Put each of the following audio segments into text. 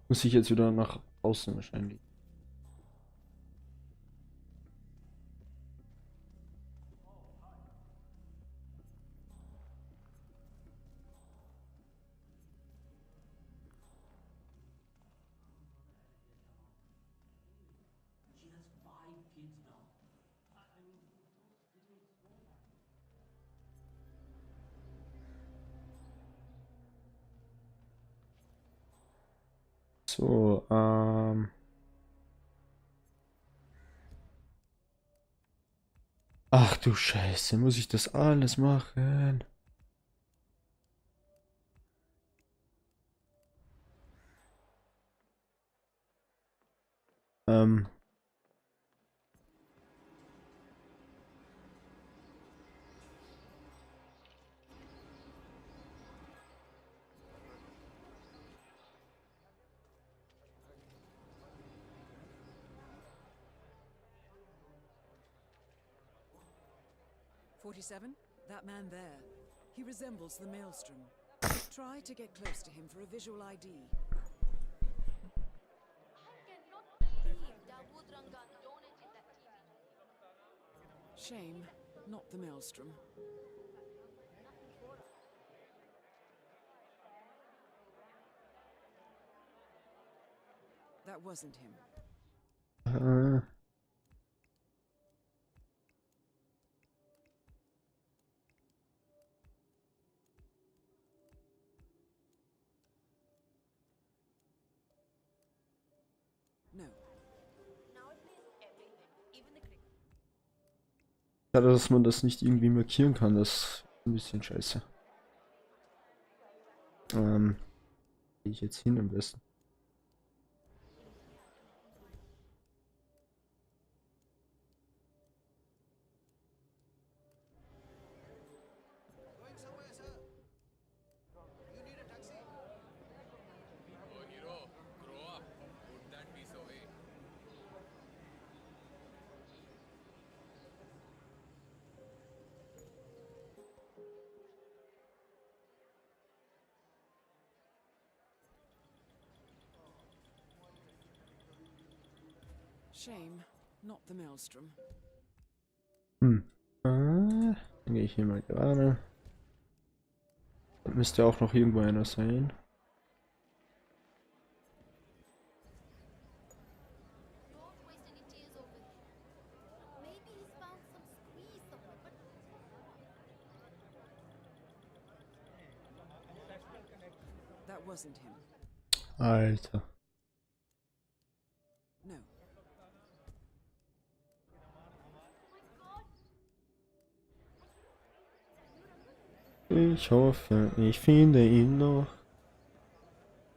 Muss ich jetzt wieder nach außen wahrscheinlich. So, ach du Scheiße, muss ich das alles machen? Ähm, 47? That man there. He resembles the Maelstrom. Try to get close to him for a visual ID. Shame, not the Maelstrom. That wasn't him. äh, No. schade, dass man das nicht irgendwie markieren kann, das ist ein bisschen scheiße. Gehe ich jetzt hin am besten. Shame, not the Maelstrom. Dann gehe ich hier mal gerade. Da müsste auch noch irgendwo einer sein. That wasn't him. Alter. No. Ich hoffe, ich finde ihn noch.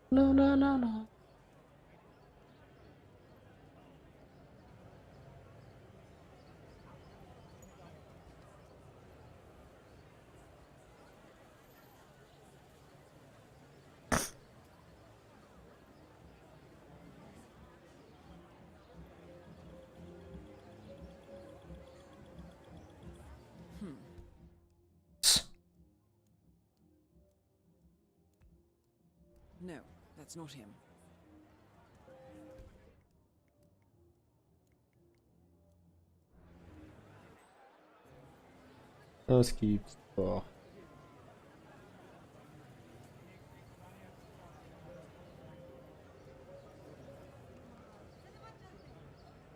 La la la la. No, that's not him. Das gibt's doch.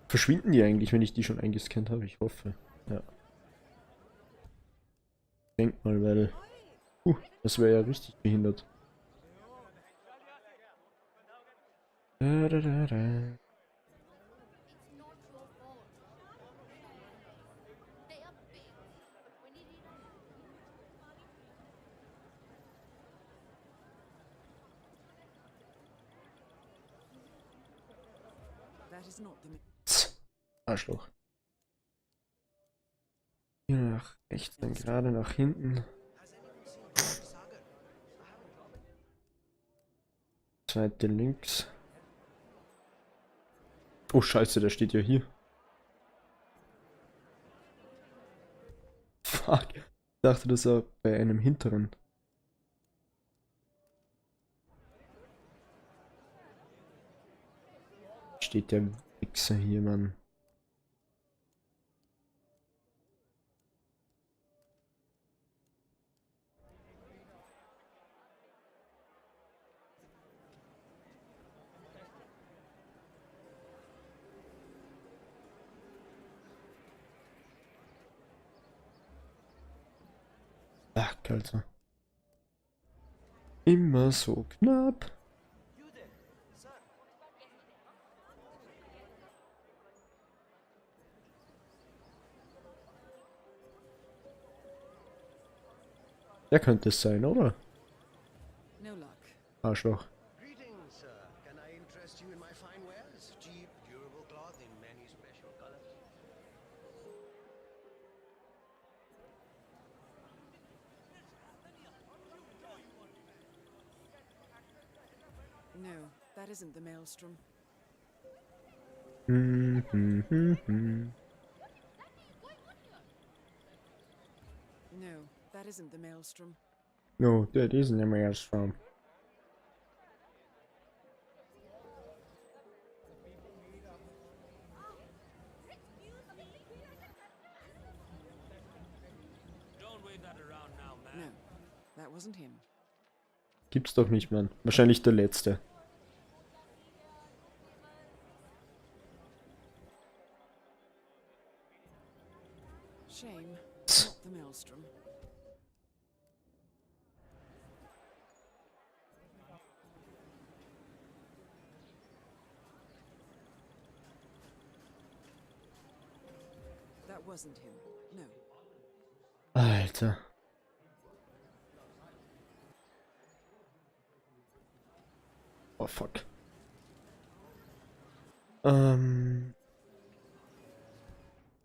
Verschwinden die eigentlich, wenn ich die schon eingescannt habe? Ich hoffe. Ja. Denk mal, weil. Das wäre ja richtig behindert. Da, da, da, da. That is not the Arschloch. Hier nach rechts, dann gerade nach hinten. Zweite links. Oh Scheiße, der steht ja hier. Fuck. Ich dachte, dass er bei einem hinteren. steht der Wichser hier, Mann. Ach, Alter. Immer so knapp. Der könnte es sein, oder? No luck. Arschloch. Greetings, sir. Can I interest you in my fine wares? Cheap, durable cloth in many special colors. No, that isn't the maelstrom. No, that isn't the maelstrom. No, that isn't a maelstrom. No, that wasn't him. Gibt's doch nicht, Mann. Wahrscheinlich der letzte. Shame, not the maelstrom. That wasn't him. No. Alter. Oh fuck.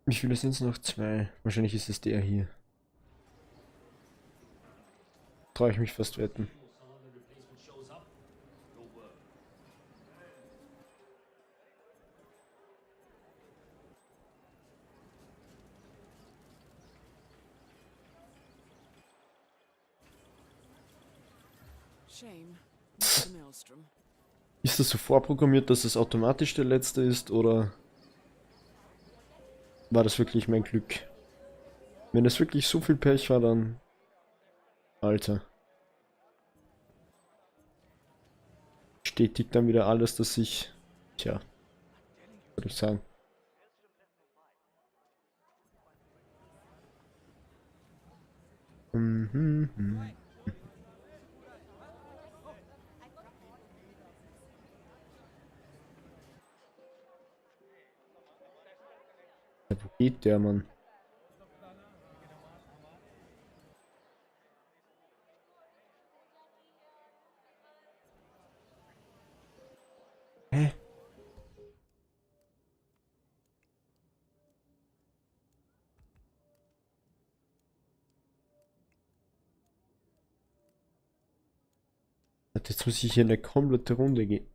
Wie viele sind es noch? 2. Wahrscheinlich ist es der hier. Traue ich mich fast wetten. Shame, not the maelstrom. Ist das so vorprogrammiert, dass es automatisch der letzte ist, oder war das wirklich mein Glück? Wenn es wirklich so viel Pech war, dann... Alter. Bestätigt dann wieder alles, dass ich... Tja. Würde ich sagen. Ja, wo geht der, Mann? Hä? Warte, jetzt muss ich hier eine komplette Runde gehen.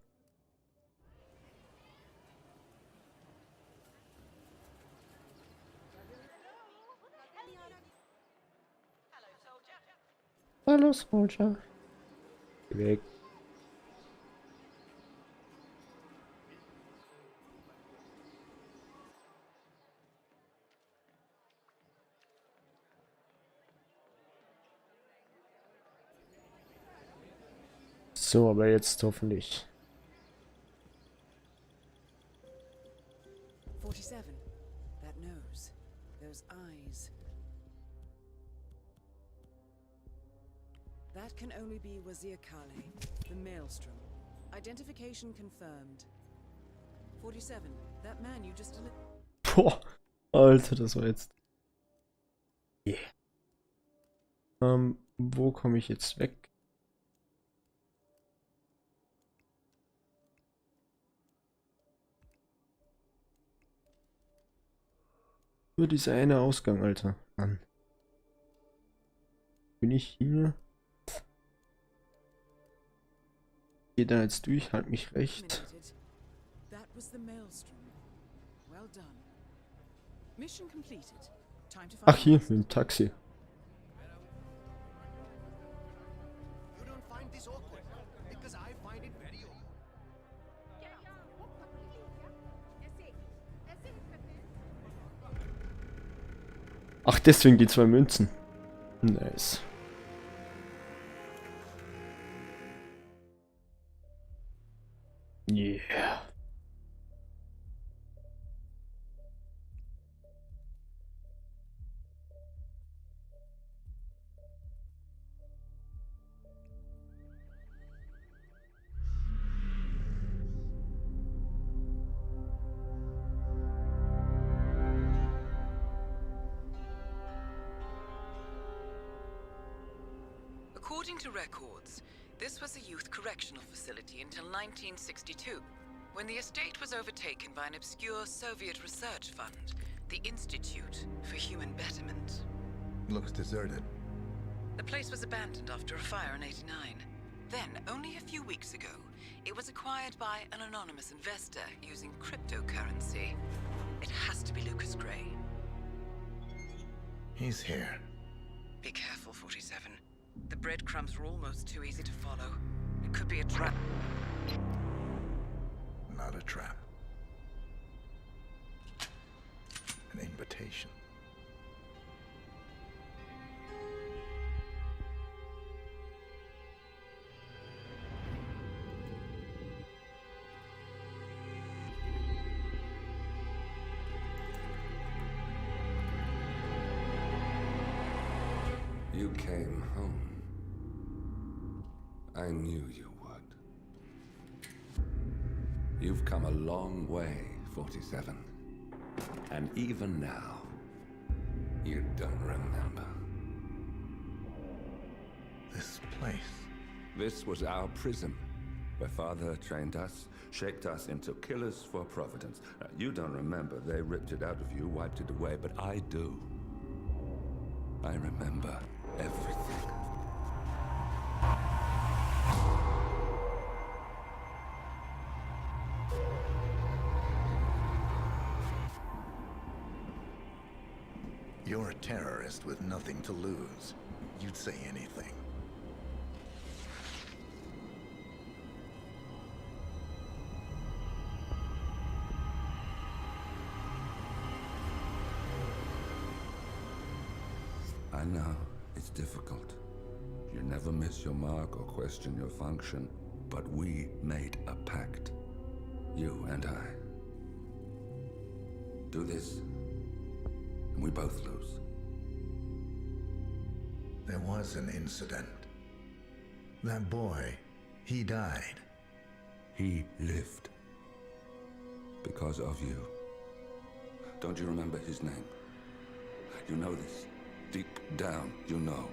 Hallo, Soldier. Geh weg. So, aber jetzt hoffentlich. 47. That nose. Those eyes. That can only be Wazir Kale, the Maelstrom. Identification confirmed. 47. That man you just Boah, Alter, das war jetzt. Yeah. Wo komme ich jetzt weg? Nur dieser eine Ausgang, Alter. Mann. Bin ich hier? Geh da jetzt durch, halt mich recht. That was the Maelstrom. Well done. Mission completed. Time to find Ach, hier, mit dem Taxi. You don't find this awkward, because I find it very awkward. Ach, deswegen die 2 Münzen. Nice. Yeah. According to records, this was a youth correctional facility until 1962, when the estate was overtaken by an obscure Soviet research fund, the Institute for Human Betterment. Looks deserted. The place was abandoned after a fire in '89. Then, only a few weeks ago, it was acquired by an anonymous investor using cryptocurrency. It has to be Lucas Gray. He's here. Be careful, 47. The breadcrumbs were almost too easy to follow. It could be a trap. Not a trap. An invitation. You came home. I knew you would. You've come a long way, 47. And even now, you don't remember. This place. This was our prison, where Father trained us, shaped us into killers for Providence. Now, you don't remember. They ripped it out of you, wiped it away, but I do. I remember everything. You're a terrorist with nothing to lose. You'd say anything. I know, it's difficult. You never miss your mark or question your function, but we made a pact. You and I. Do this, and we both lose. There was an incident. That boy, he died. He lived. Because of you. Don't you remember his name? You know this. Deep down, you know.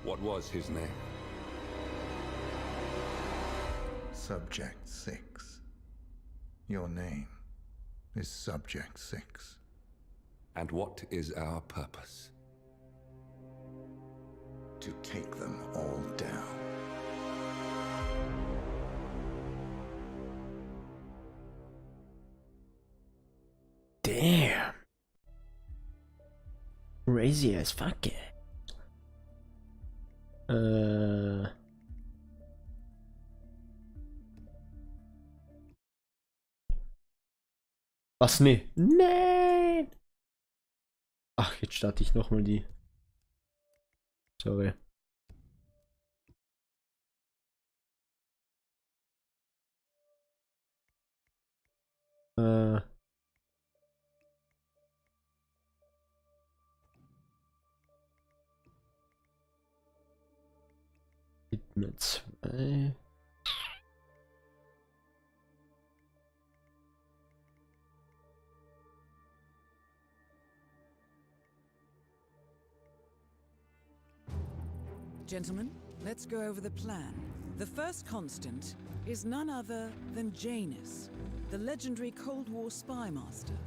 What was his name? Subject 6. Your name is Subject 6. And what is our purpose? To take them all down. Damn. Crazy as fuck. Was? Nee. Nein! Ach, jetzt starte ich nochmal die. Sorry. Hitman 2. Gentlemen, let's go over the plan. The first constant is none other than Janus, the legendary Cold War spy master,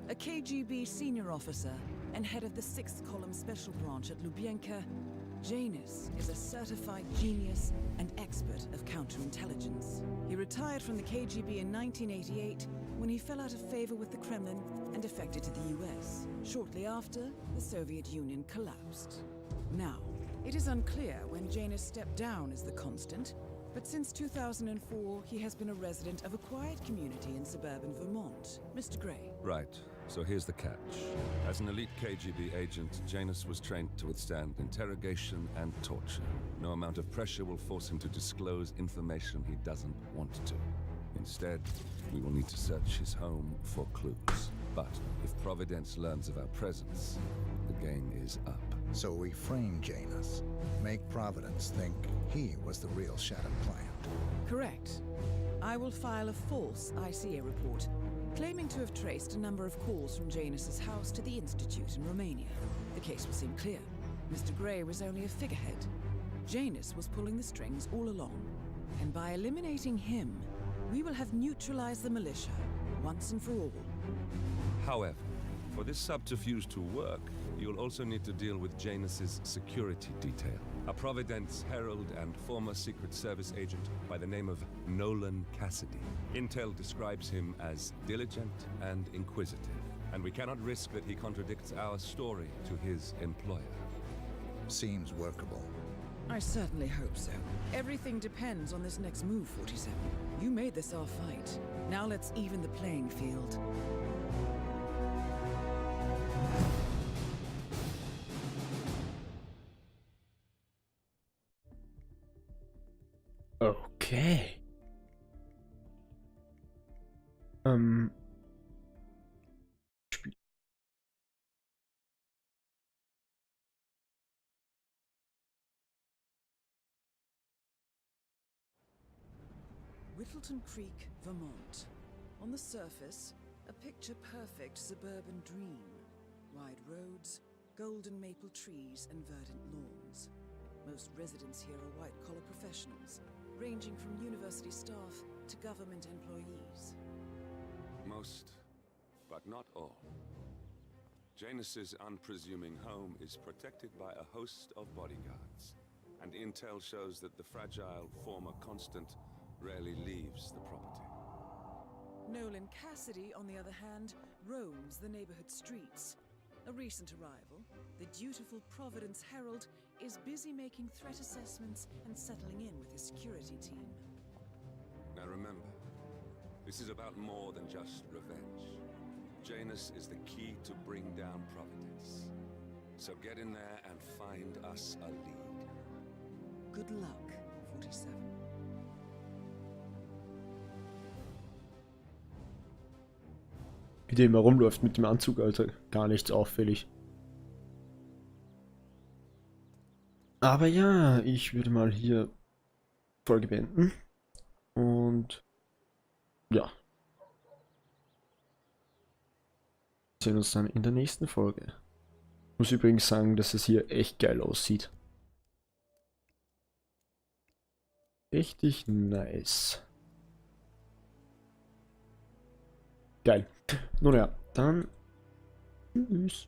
a KGB senior officer and head of the 6th Column Special Branch at Lubyanka. Janus is a certified genius and expert of counterintelligence. He retired from the KGB in 1988 when he fell out of favor with the Kremlin and defected to the US. Shortly after, the Soviet Union collapsed. Now, it is unclear when Janus stepped down as the constant, but since 2004, he has been a resident of a quiet community in suburban Vermont. Mr. Gray. Right. So here's the catch. As an elite KGB agent, Janus was trained to withstand interrogation and torture. No amount of pressure will force him to disclose information he doesn't want to. Instead, we will need to search his home for clues. But if Providence learns of our presence, the game is up. So we frame Janus, make Providence think he was the real Shattered Client. Correct. I will file a false ICA report, claiming to have traced a number of calls from Janus's house to the Institute in Romania. The case will seem clear. Mr. Grey was only a figurehead. Janus was pulling the strings all along. And by eliminating him, we will have neutralized the militia, once and for all. However, for this subterfuge to work, you'll also need to deal with Janus's security detail. A Providence herald and former Secret Service agent by the name of Nolan Cassidy. Intel describes him as diligent and inquisitive, and we cannot risk that he contradicts our story to his employer. Seems workable. I certainly hope so. Everything depends on this next move, 47. You made this our fight. Now let's even the playing field. Okay. Spiel. Whittleton Creek, Vermont. On the surface, a picture-perfect suburban dream. Wide roads, golden maple trees, and verdant lawns. Most residents here are white-collar professionals, ranging from university staff to government employees. Most, but not all. Janus's unpresuming home is protected by a host of bodyguards, and intel shows that the fragile former constant rarely leaves the property. Nolan Cassidy, on the other hand, roams the neighborhood streets. A recent arrival, the dutiful Providence Herald is busy making threat assessments and settling in with his security team. Now remember, this is about more than just revenge. Janus is the key to bring down Providence. So get in there and find us a lead. Good luck, 47. Wie der immer rumläuft mit dem Anzug, Alter. Gar nichts auffällig. Aber ja, ich würde mal hier Folge beenden. Und ja. Wir sehen uns dann in der nächsten Folge. Ich muss übrigens sagen, dass es hier echt geil aussieht. Richtig nice. Geil. Nun ja, dann tschüss.